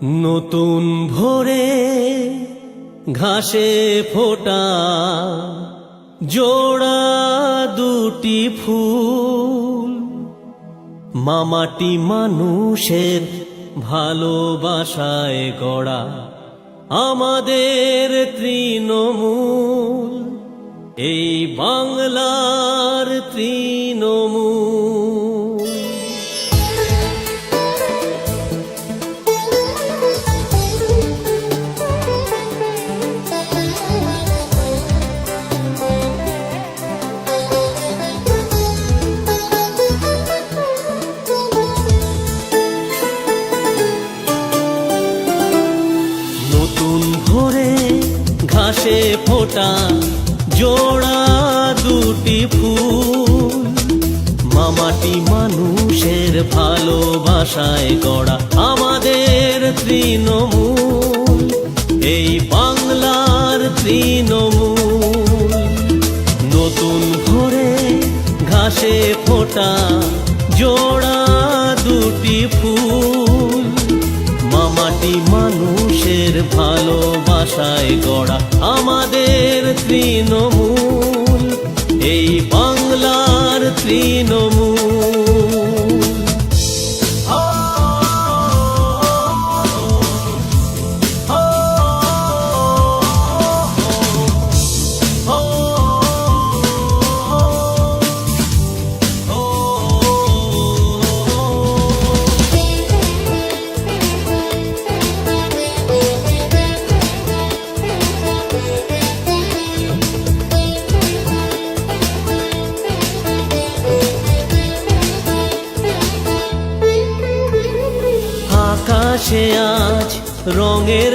নতুন ভোরে ঘাসে ফোটা জোড়া দুটি ফুল, মামাটি মানুষের ভালোবাসায় গড়া আমাদের তৃণমূল, এই বাংলার তৃণমূল। নতুন ভোরে ঘাসে ফোটা জোড়া দুটি ফুল, মামাটি মানুষের ভালোবাসায় গড়া আমাদের তৃণমূল, এই বাংলার তৃণমূল। নতুন ভোরে ঘাসে ফোটা জোড়া দুটি ফুল, মামাটি মানুষের ভালোবাসায় গড়া আমাদের তৃণমূল, এই বাংলার তৃণমূল। আকাশে আজ রঙের